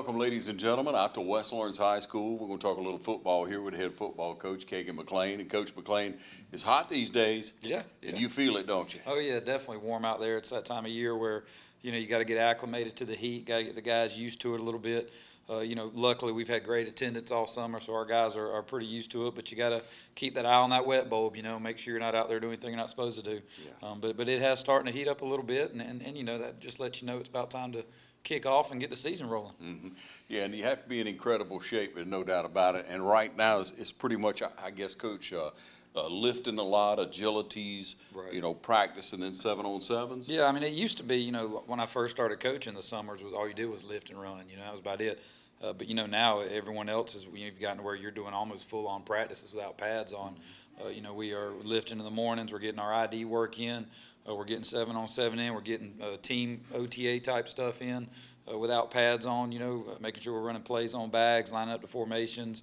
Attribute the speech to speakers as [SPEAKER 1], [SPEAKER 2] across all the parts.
[SPEAKER 1] welcome, ladies and gentlemen, out to West Lawrence High School. We're going to talk a little football here with head football coach Kagan McLean. And Coach McLean, it's hot these days.
[SPEAKER 2] Yeah.
[SPEAKER 1] And you feel it, don't you?
[SPEAKER 2] Oh, yeah, definitely warm out there. It's that time of year where, you got to get acclimated to the heat, got to get the guys used to it a little bit. Luckily we've had great attendance all summer, so our guys are pretty used to it, but you got to keep that eye on that wet bulb, make sure you're not out there doing anything you're not supposed to do.
[SPEAKER 1] Yeah.
[SPEAKER 2] But it has starting to heat up a little bit, and that just lets you know it's about time to kick off and get the season rolling.
[SPEAKER 1] Mm-hmm. Yeah, and you have to be in incredible shape, there's no doubt about it. And right now it's pretty much, I guess, Coach, lifting a lot, agilities,
[SPEAKER 2] right.
[SPEAKER 1] Practicing in 7-on-7s.
[SPEAKER 2] Yeah, I mean, it used to be, when I first started coaching, the summers was all you did was lift and run. That was about it. But now everyone else is, you've gotten to where you're doing almost full-on practices without pads on. We are lifting in the mornings. We're getting our ID work in. We're getting 7-on-7 in. We're getting team OTA type stuff in without pads on. Making sure we're running plays on bags, lining up the formations,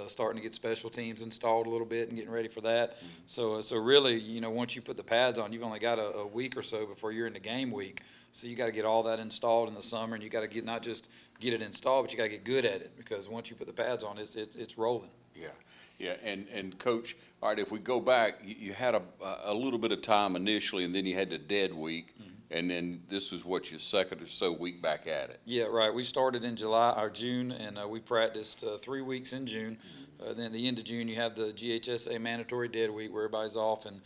[SPEAKER 2] starting to get special teams installed a little bit and getting ready for that. So really, once you put the pads on, you've only got a week or so before you're in the game week. So you got to get all that installed in the summer, and you got to not just get it installed, but you got to get good at it, because once you put the pads on, it's rolling.
[SPEAKER 1] Yeah, and Coach, all right, if we go back, you had a little bit of time initially, and then you had the dead week, and then this is what your second or so week back at it.
[SPEAKER 2] Yeah, right. We started in June, and we practiced 3 weeks in June. Then at the end of June, you have the GHSA mandatory dead week where everybody's off. And,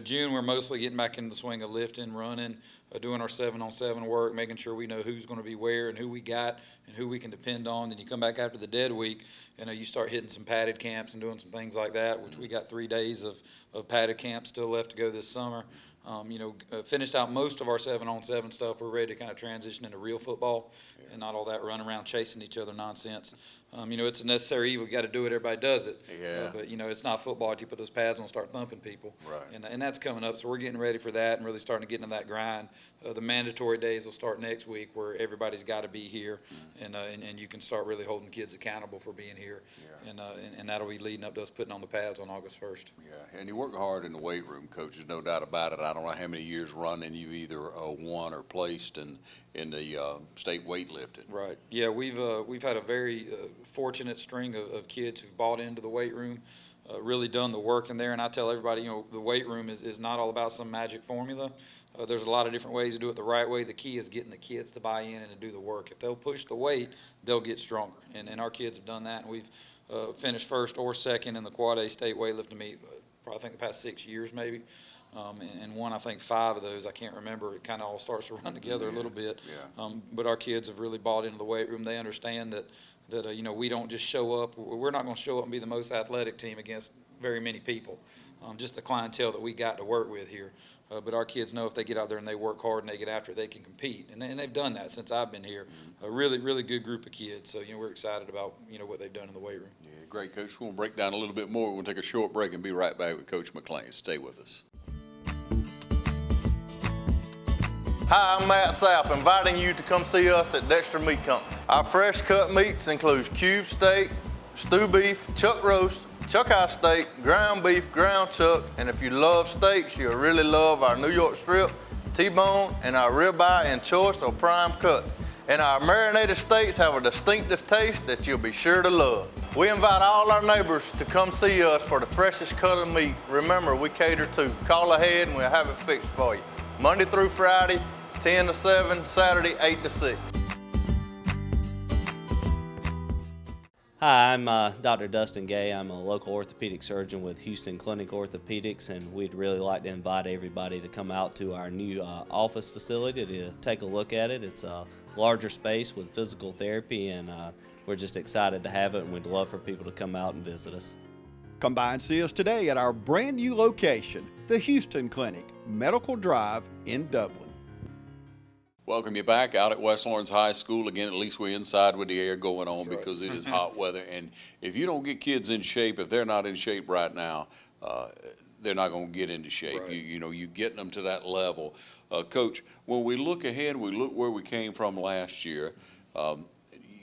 [SPEAKER 2] June, we're mostly getting back into the swing of lifting, running, doing our 7-on-7 work, making sure we know who's going to be where and who we got and who we can depend on. Then you come back after the dead week, you start hitting some padded camps and doing some things like that, which we got 3 days of padded camp still left to go this summer. Finished out most of our 7-on-7 stuff. We're ready to kind of transition into real football and not all that run around chasing each other nonsense. It's a necessary evil. You got to do it. Everybody does it.
[SPEAKER 1] Yeah.
[SPEAKER 2] But it's not football. You put those pads on and start thumping people.
[SPEAKER 1] Right.
[SPEAKER 2] And that's coming up. So we're getting ready for that and really starting to get into that grind. The mandatory days will start next week, where everybody's got to be here, and you can start really holding kids accountable for being here.
[SPEAKER 1] Yeah.
[SPEAKER 2] And that'll be leading up to us putting on the pads on August 1st.
[SPEAKER 1] Yeah, and you work hard in the weight room, Coach. There's no doubt about it. I don't know how many years running you've either won or placed in the state weightlifting.
[SPEAKER 2] Right. Yeah, we've had a very fortunate string of kids who've bought into the weight room, really done the work in there. And I tell everybody, the weight room is not all about some magic formula. There's a lot of different ways to do it the right way. The key is getting the kids to buy in and to do the work. If they'll push the weight, they'll get stronger. And our kids have done that, and we've finished first or second in the Quad A state weightlifting meet, probably I think the past 6 years maybe. And won, I think, 5 of those. I can't remember. It kind of all starts to run together a little bit.
[SPEAKER 1] Yeah.
[SPEAKER 2] But our kids have really bought into the weight room. They understand that we don't just show up. We're not going to show up and be the most athletic team against very many people. Just the clientele that we got to work with here. But our kids know if they get out there and they work hard and they get after it, they can compete. And they've done that since I've been here. A really, really good group of kids. So, we're excited about, what they've done in the weight room.
[SPEAKER 1] Yeah, great, Coach. We're going to break down a little bit more. We're going to take a short break and be right back with Coach McLean. Stay with us.
[SPEAKER 3] Hi, I'm Matt Sapp, inviting you to come see us at Dexter Meat Company. Our fresh cut meats include cube steak, stew beef, chuck roast, chuck eye steak, ground beef, ground chuck, and if you love steaks, you'll really love our New York strip, T-bone, and our ribeye and choice or prime cuts. And our marinated steaks have a distinctive taste that you'll be sure to love. We invite all our neighbors to come see us for the freshest cut of meat. Remember, we cater to. Call ahead and we'll have it fixed for you. Monday through Friday, 10 to 7, Saturday 8 to 6.
[SPEAKER 4] Hi, I'm Dr. Dustin Gay. I'm a local orthopedic surgeon with Houston Clinic Orthopedics, and we'd really like to invite everybody to come out to our new office facility to take a look at it. It's a larger space with physical therapy, and we're just excited to have it, and we'd love for people to come out and visit us.
[SPEAKER 5] Come by and see us today at our brand new location, the Houston Clinic, Medical Drive in Dublin.
[SPEAKER 1] Welcome you back out at West Lawrence High School. Again, at least we're inside with the air going on.
[SPEAKER 2] That's right.
[SPEAKER 1] Because it is hot weather. And if you don't get kids in shape, if they're not in shape right now, they're not going to get into shape.
[SPEAKER 2] Right.
[SPEAKER 1] You getting them to that level. Coach, when we look ahead, we look where we came from last year.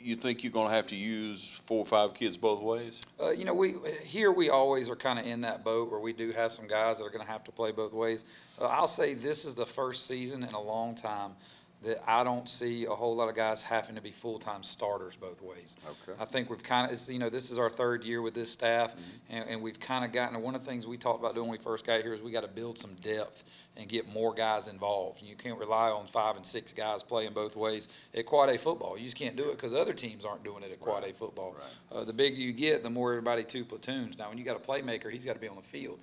[SPEAKER 1] You think you're going to have to use 4 or 5 kids both ways?
[SPEAKER 2] We always are kind of in that boat where we do have some guys that are going to have to play both ways. I'll say this is the first season in a long time that I don't see a whole lot of guys having to be full-time starters both ways.
[SPEAKER 1] Okay.
[SPEAKER 2] I think we've kind of, you know, this is our third year with this staff, and we've kind of gotten, one of the things we talked about doing when we first got here is we got to build some depth and get more guys involved. You can't rely on 5 and 6 guys playing both ways at Quad A football. You just can't do it because other teams aren't doing it at Quad A football. The bigger you get, the more everybody 2 platoons. Now, when you got a playmaker, he's got to be on the field.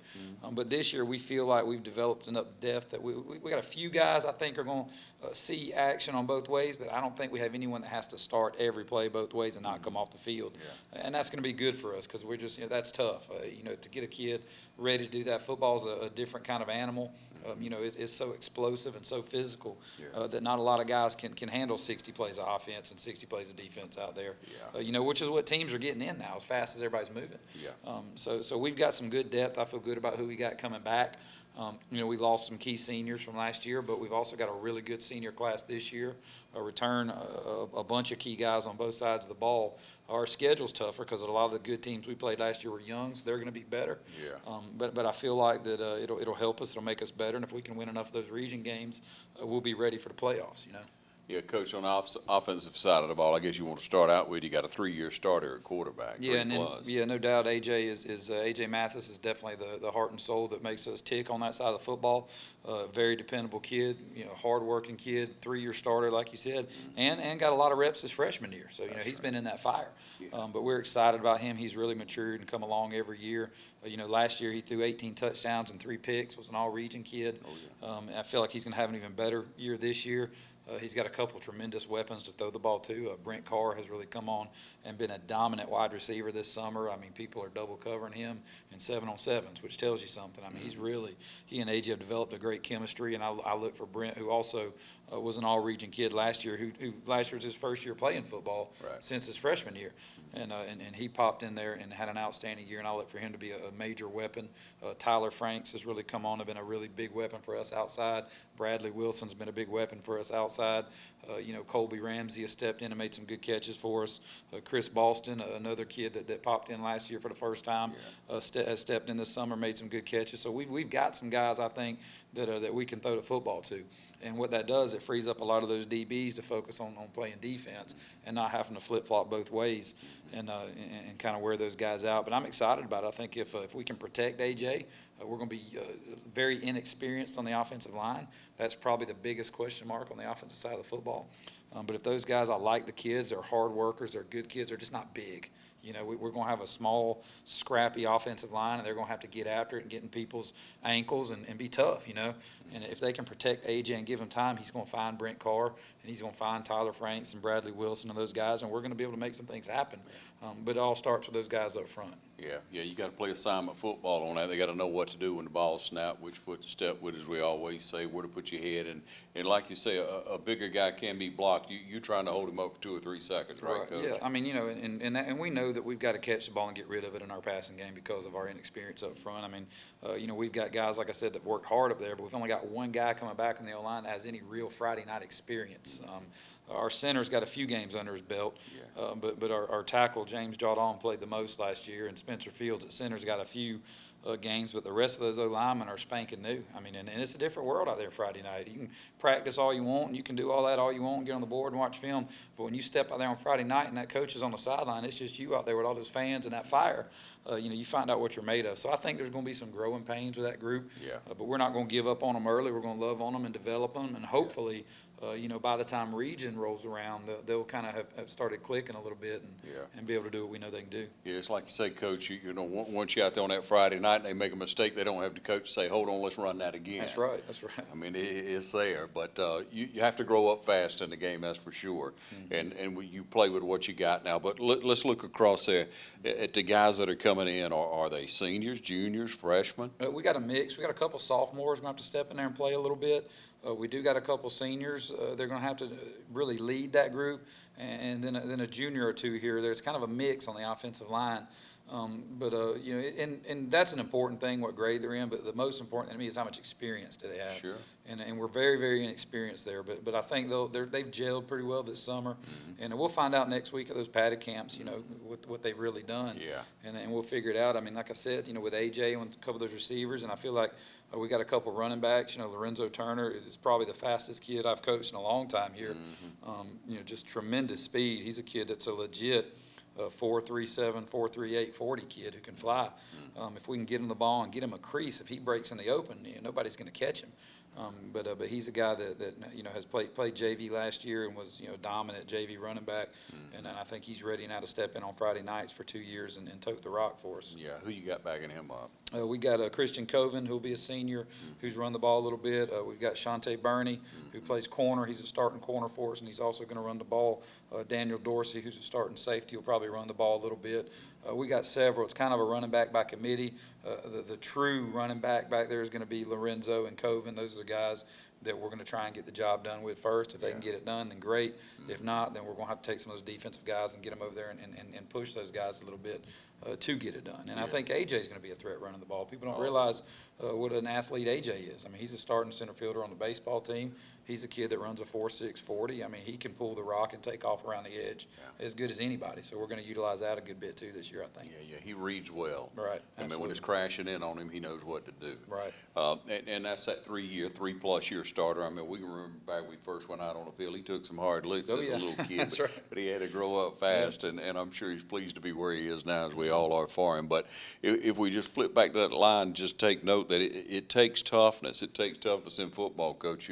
[SPEAKER 2] But this year, we feel like we've developed enough depth that we got a few guys I think are going to see action on both ways, but I don't think we have anyone that has to start every play both ways and not come off the field. And that's going to be good for us because we're just, you know, that's tough. You know, to get a kid ready to do that. Football's a different kind of animal. You know, it's so explosive and so physical that not a lot of guys can handle 60 plays of offense and 60 plays of defense out there. You know, which is what teams are getting in now as fast as everybody's moving. So we've got some good depth. I feel good about who we got coming back. You know, we lost some key seniors from last year, but we've also got a really good senior class this year. Return a bunch of key guys on both sides of the ball. Our schedule's tougher because a lot of the good teams we played last year were young, so they're going to be better. But I feel like that it'll help us. It'll make us better, and if we can win enough of those region games, we'll be ready for the playoffs. You know.
[SPEAKER 1] Yeah, Coach, on the offensive side of the ball, I guess you want to start out with, you got a 3-year starter at quarterback.
[SPEAKER 2] Yeah, and then,
[SPEAKER 1] plus.
[SPEAKER 2] no doubt AJ is AJ Mathis is definitely the heart and soul that makes us tick on that side of the football. Very dependable kid, you know, hard-working kid, 3-year starter, like you said, and got a lot of reps his freshman year. So, you know, he's been in that fire. But we're excited about him. He's really matured and come along every year. You know, last year he threw 18 touchdowns and 3 picks, was an all-region kid. I feel like he's going to have an even better year this year. He's got a couple tremendous weapons to throw the ball to. Brent Carr has really come on and been a dominant wide receiver this summer. I mean, people are double covering him in 7-on-7s, which tells you something. I mean, he and AJ have developed a great chemistry, and I look for Brent, who also was an all-region kid last year, who last year was his first year playing football since his freshman year. And he popped in there and had an outstanding year, and I look for him to be a major weapon. Tyler Franks has really come on and been a really big weapon for us outside. Bradley Wilson's been a big weapon for us outside. You know, Colby Ramsey has stepped in and made some good catches for us. Chris Boston, another kid that popped in last year for the first time, has stepped in this summer, made some good catches. So we've got some guys, I think, that we can throw the football to. And what that does, it frees up a lot of those DBs to focus on playing defense and not having to flip-flop both ways and kind of wear those guys out. But I'm excited about it. I think if we can protect AJ, we're going to be very inexperienced on the offensive line. That's probably the biggest question mark on the offensive side of the football. But if those guys, I like the kids, they're hard workers, they're good kids, they're just not big. You know, we're going to have a small, scrappy offensive line, and they're going to have to get after it and get in people's ankles and be tough, you know. And if they can protect AJ and give him time, he's going to find Brent Carr, and he's going to find Tyler Franks and Bradley Wilson and those guys, and we're going to be able to make some things happen. But it all starts with those guys up front.
[SPEAKER 1] Yeah, you got to play assignment football on that. They got to know what to do when the ball snapped, which foot to step with, as we always say, where to put your head. And like you say, a bigger guy can be blocked. You're trying to hold him up for 2 or 3 seconds, right, Coach?
[SPEAKER 2] Yeah, I mean, you know, and we know that we've got to catch the ball and get rid of it in our passing game because of our inexperience up front. I mean, you know, we've got guys, like I said, that worked hard up there, but we've only got one guy coming back on the O-line that has any real Friday night experience. Our center's got a few games under his belt, but our tackle, James Jardon, played the most last year, and Spencer Fields at center's got a few games, but the rest of those O-linemen are spanking new. I mean, and it's a different world out there Friday night. You can practice all you want, and you can do all that all you want, and get on the board and watch film, but when you step out there on Friday night and that coach is on the sideline, it's just you out there with all those fans and that fire. You know, you find out what you're made of. So I think there's going to be some growing pains with that group, but we're not going to give up on them early. We're going to love on them and develop them, and hopefully you know, by the time region rolls around, they'll kind of have started clicking a little bit and be able to do what we know they can do. Yeah,
[SPEAKER 1] it's like you say, Coach, you know, once you're out there on that Friday night and they make a mistake, they don't have the coach say, hold on, let's run that again.
[SPEAKER 2] That's right.
[SPEAKER 1] I mean, it's there, but you have to grow up fast in the game, that's for sure. And you play with what you got now. But let's look across there at the guys that are coming in. Are they seniors, juniors, freshmen?
[SPEAKER 2] We got a mix. We got a couple sophomores going to have to step in there and play a little bit. We do got a couple seniors. They're going to have to really lead that group, and then a junior or two here. There's kind of a mix on the offensive line. You know, and that's an important thing, what grade they're in, but the most important thing to me is how much experience do they have.
[SPEAKER 1] Sure.
[SPEAKER 2] And we're very, very inexperienced there, but I think they've gelled pretty well this summer, and we'll find out next week at those padded camps, you know, what they've really done.
[SPEAKER 1] Yeah.
[SPEAKER 2] And we'll figure it out. I mean, like I said, you know, with AJ and a couple of those receivers, and I feel like we got a couple of running backs. You know, Lorenzo Turner is probably the fastest kid I've coached in a long time here. You know, just tremendous speed. He's a kid that's a legit 4.37, 4.38, 40 kid who can fly. If we can get him the ball and get him a crease, if he breaks in the open, you know, nobody's going to catch him. But he's a guy that you know has played JV last year and was, you know, dominant JV running back, and I think he's ready now to step in on Friday nights for 2 years and tote the rock for us.
[SPEAKER 1] Yeah, who you got backing him up?
[SPEAKER 2] We got Christian Coven, who'll be a senior, who's run the ball a little bit. We've got Shante Burney, who plays corner. He's a starting corner for us, and he's also going to run the ball. Daniel Dorsey, who's a starting safety, will probably run the ball a little bit. We got several. It's kind of a running back by committee. The true running back there is going to be Lorenzo and Coven. Those are the guys that we're going to try and get the job done with first. If they can get it done, then great. If not, then we're going to have to take some of those defensive guys and get them over there and push those guys a little bit to get it done. And I think AJ is going to be a threat running the ball. People don't realize what an athlete AJ is. I mean, he's a starting center fielder on the baseball team. He's a kid that runs a 4.6 40. I mean, he can pull the rock and take off around the edge as good as anybody. So we're going to utilize that a good bit too this year, I think.
[SPEAKER 1] Yeah, he reads well.
[SPEAKER 2] Right.
[SPEAKER 1] I mean, when it's crashing in on him, he knows what to do.
[SPEAKER 2] Right.
[SPEAKER 1] And that's that 3+ year starter. I mean, we can remember back when we first went out on the field, he took some hard licks as a little kid.
[SPEAKER 2] That's right.
[SPEAKER 1] But he had to grow up fast, and I'm sure he's pleased to be where he is now, as we all are for him. But if we just flip back to that line, just take note that it takes toughness. It takes toughness in football, Coach.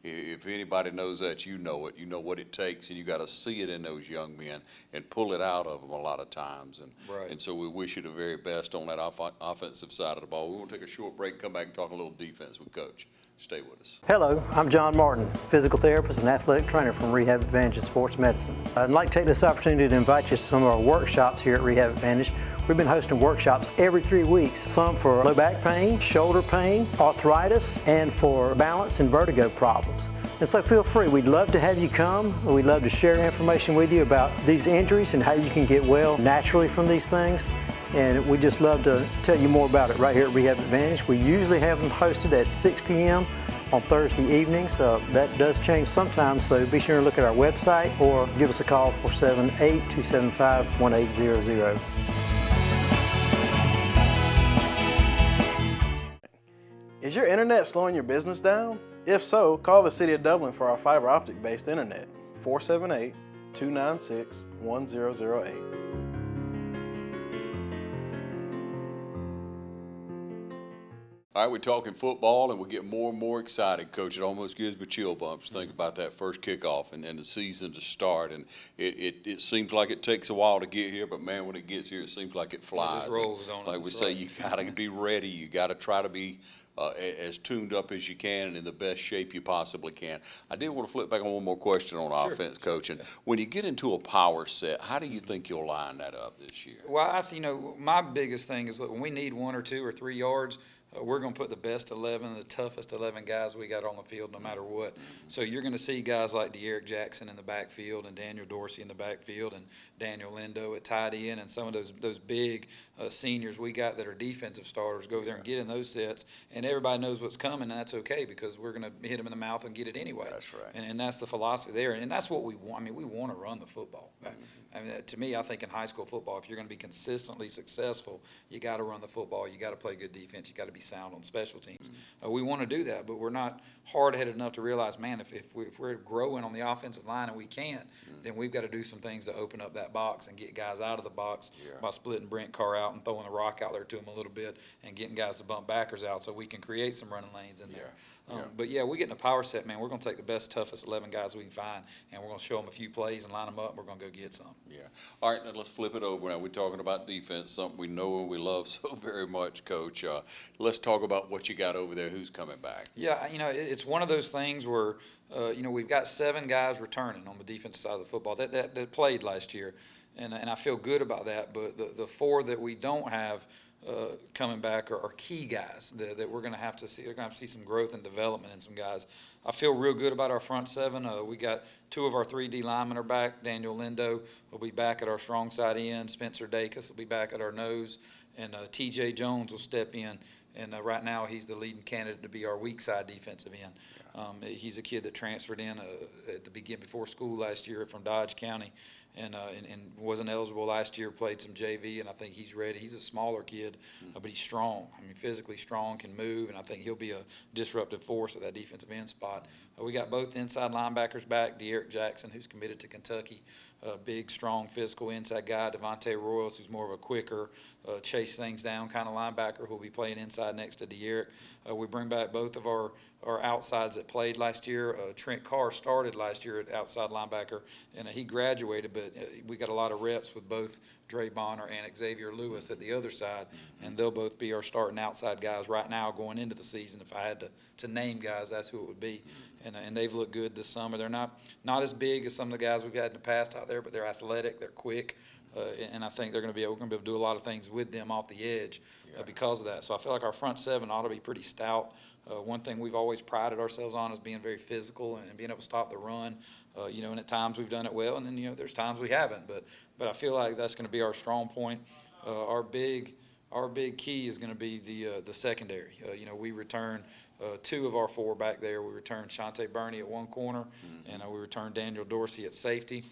[SPEAKER 1] If anybody knows that, you know it. You know what it takes, and you got to see it in those young men and pull it out of them a lot of times. And so we wish you the very best on that offensive side of the ball. We want to take a short break, come back and talk a little defense with Coach. Stay with us.
[SPEAKER 6] Hello, I'm John Martin, physical therapist and athletic trainer from Rehab Advantage in Sports Medicine. I'd like to take this opportunity to invite you to some of our workshops here at Rehab Advantage. We've been hosting workshops every 3 weeks, some for low back pain, shoulder pain, arthritis, and for balance and vertigo problems. And so feel free, we'd love to have you come. We'd love to share information with you about these injuries and how you can get well naturally from these things. And we'd just love to tell you more about it right here at Rehab Advantage. We usually have them hosted at 6 p.m. on Thursday evenings. That does change sometimes, so be sure to look at our website or give us a call 478-275-1800.
[SPEAKER 7] Is your internet slowing your business down? If so, call the City of Dublin for our fiber optic based internet, 478-296-1008.
[SPEAKER 1] All right, we're talking football, and we get more and more excited, Coach. It almost gives me chill bumps to think about that first kickoff and the season to start. And it seems like it takes a while to get here, but, man, when it gets here, it seems like it flies.
[SPEAKER 2] It just rolls, don't it?
[SPEAKER 1] Like we say, you got to be ready. You got to try to be as tuned up as you can and in the best shape you possibly can. I did want to flip back on one more question on offense, Coach. And when you get into a power set, how do you think you'll line that up this year?
[SPEAKER 2] Well, my biggest thing is, look, when we need 1 or 2 or 3 yards, we're going to put the best 11, the toughest 11 guys we got on the field no matter what. So you're going to see guys like De'Eric Jackson in the backfield and Daniel Dorsey in the backfield and Daniel Lindo at tight end and some of those big seniors we got that are defensive starters go over there and get in those sets. And everybody knows what's coming, and that's okay because we're going to hit them in the mouth and get it anyway.
[SPEAKER 1] That's right.
[SPEAKER 2] And that's the philosophy there. And that's what we want. I mean, we want to run the football. I mean, to me, I think in high school football, if you're going to be consistently successful, you got to run the football. You got to play good defense. You got to be sound on special teams. We want to do that, but we're not hard-headed enough to realize, man, if we're growing on the offensive line and we can't, then we've got to do some things to open up that box and get guys out of the box by splitting Brent Carr out and throwing the rock out there to him a little bit and getting guys to bump backers out so we can create some running lanes in there. But, yeah, we get in a power set, man. We're going to take the best, toughest 11 guys we can find, and we're going to show them a few plays and line them up, and we're going to go get some.
[SPEAKER 1] Yeah. All right, now let's flip it over. Now we're talking about defense, something we know and we love so very much, Coach. Let's talk about what you got over there. Who's coming back?
[SPEAKER 2] Yeah, it's one of those things where, we've got 7 guys returning on the defensive side of the football that played last year. and I feel good about that. But the 4 that we don't have coming back are key guys that we're going to have to see. They're going to have to see some growth and development in some guys. I feel real good about our front 7. We got 2 of our 3 D linemen are back. Daniel Lindo will be back at our strong side end. Spencer Dacus will be back at our nose, and TJ Jones will step in. And right now he's the leading candidate to be our weak side defensive end. He's a kid that transferred in at the beginning before school last year from Dodge County, and wasn't eligible last year. Played some JV, and I think he's ready. He's a smaller kid, but he's strong. I mean, physically strong, can move, and I think he'll be a disruptive force at that defensive end spot. We got both inside linebackers back. De'Eric Jackson, who's committed to Kentucky, big, strong, physical inside guy. Devontae Royals, who's more of a quicker, chase things down kind of linebacker, who'll be playing inside next to De'Eric. We bring back both of our outsides that played last year. Trent Carr started last year at outside linebacker, and he graduated, but we got a lot of reps with both Dre Bonner and Xavier Lewis at the other side, and they'll both be our starting outside guys right now going into the season. If I had to name guys, that's who it would be. And they've looked good this summer. They're not as big as some of the guys we've had in the past out there, but they're athletic, they're quick, and I think we're going to be able to do a lot of things with them off the edge because of that. So I feel like our front 7 ought to be pretty stout. One thing we've always prided ourselves on is being very physical and being able to stop the run. And at times we've done it well, and then there's times we haven't. But I feel like that's going to be our strong point. Our big key is going to be the secondary. We return 2 of our 4 back there. We return Shante Burney at one corner, and we return Daniel Dorsey at safety.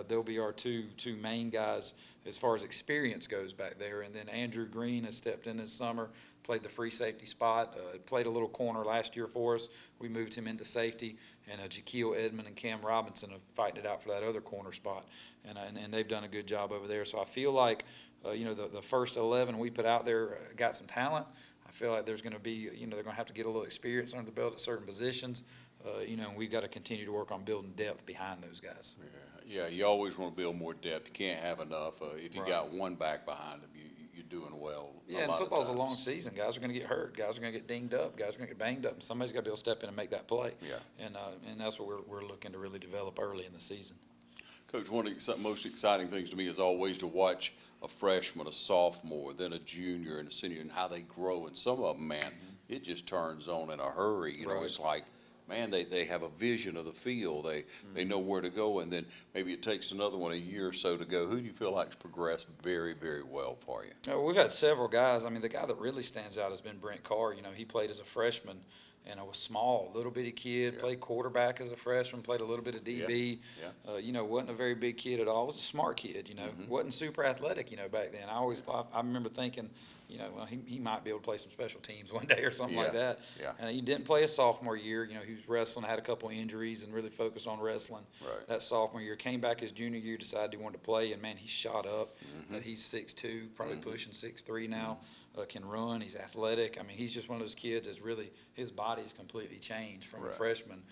[SPEAKER 2] They'll be our two main guys as far as experience goes back there. And then Andrew Green has stepped in this summer, played the free safety spot, played a little corner last year for us. We moved him into safety, and Jaquil Edmond and Cam Robinson have fighting it out for that other corner spot, and they've done a good job over there. So I feel like the first 11 we put out there got some talent. I feel like there's going to be, they're going to have to get a little experience under the belt at certain positions, and we've got to continue to work on building depth behind those guys.
[SPEAKER 1] Yeah, you always want to build more depth. You can't have enough. If you got one back behind them, you're doing well.
[SPEAKER 2] Yeah, and football's a long season. Guys are going to get hurt. Guys are going to get dinged up. Guys are going to get banged up. And somebody's got to be able to step in and make that play.
[SPEAKER 1] Yeah.
[SPEAKER 2] And that's what we're looking to really develop early in the season.
[SPEAKER 1] Coach, one of the most exciting things to me is always to watch a freshman, a sophomore, then a junior and a senior, and how they grow. And some of them, man, it just turns on in a hurry. It's like, man, they have a vision of the field. They know where to go, and then maybe it takes another one a year or so to go. Who do you feel like's progressed very, very well for you?
[SPEAKER 2] We've had several guys. I mean, the guy that really stands out has been Brent Carr. He played as a freshman. And I was small, little bitty kid, played quarterback as a freshman, played a little bit of DB. Wasn't a very big kid at all. Was a smart kid, wasn't super athletic, back then. I always thought, I remember thinking, he might be able to play some special teams one day or something like that.
[SPEAKER 1] Yeah.
[SPEAKER 2] And he didn't play his sophomore year. He was wrestling, had a couple injuries, and really focused on wrestling.
[SPEAKER 1] Right.
[SPEAKER 2] That sophomore year, came back his junior year, decided he wanted to play, and man, he shot up. He's 6'2", probably pushing 6'3" now. Can run. He's athletic. I mean, he's just one of those kids that's really, his body's completely changed from a freshman,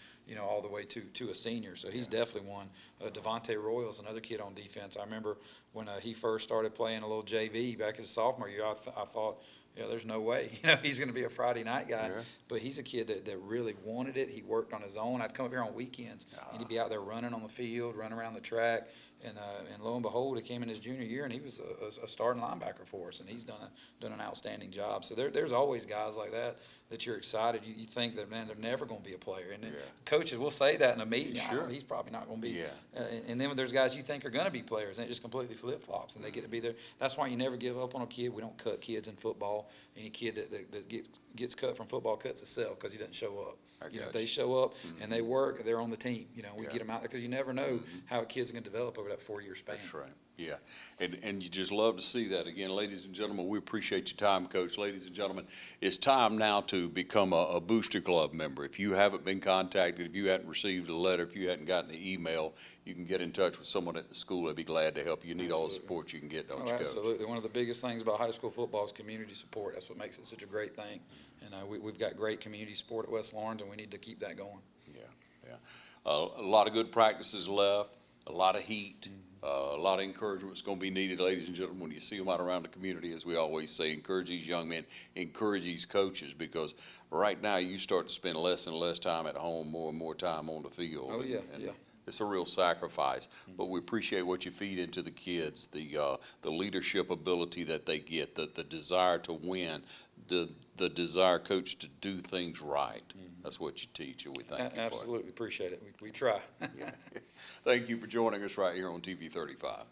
[SPEAKER 2] all the way to a senior. So he's definitely one. Devontae Royals, another kid on defense. I remember when he first started playing a little JV back his sophomore year, I thought, there's no way, he's going to be a Friday night guy. Yeah. But he's a kid that really wanted it. He worked on his own. I'd come up here on weekends, and he'd be out there running on the field, running around the track. And lo and behold, he came in his junior year, and he was a starting linebacker for us, and he's done an outstanding job. So there's always guys like that you're excited. You think that, man, they're never going to be a player. And coaches will say that in a meeting.
[SPEAKER 1] Sure.
[SPEAKER 2] He's probably not going to be. And then there's guys you think are going to be players, and it just completely flip-flops, and they get to be there. That's why you never give up on a kid. We don't cut kids in football. Any kid that gets cut from football cuts himself because he doesn't show up. If they show up and they work, they're on the team. We get them out there because you never know how a kid's going to develop over that 4-year span.
[SPEAKER 1] That's right. Yeah, and you just love to see that. Again, ladies and gentlemen, we appreciate your time, Coach. Ladies and gentlemen, it's time now to become a Booster Club member. If you haven't been contacted, if you hadn't received a letter, if you hadn't gotten an email, you can get in touch with someone at the school. They'd be glad to help you. You need all the support you can get, don't you, Coach?
[SPEAKER 2] Absolutely. One of the biggest things about high school football is community support. That's what makes it such a great thing. And we've got great community support at West Lawrence, and we need to keep that going.
[SPEAKER 1] Yeah. A lot of good practices left, a lot of heat. A lot of encouragement is going to be needed, ladies and gentlemen, when you see them out around the community. As we always say, encourage these young men, encourage these coaches, because right now you start to spend less and less time at home, more and more time on the field. it's a real sacrifice. But we appreciate what you feed into the kids, the leadership ability that they get, the desire to win, the desire, Coach, to do things right. That's what you teach, and we thank you for it.
[SPEAKER 2] Absolutely, appreciate it. We try.
[SPEAKER 1] Thank you for joining us right here on TV 35.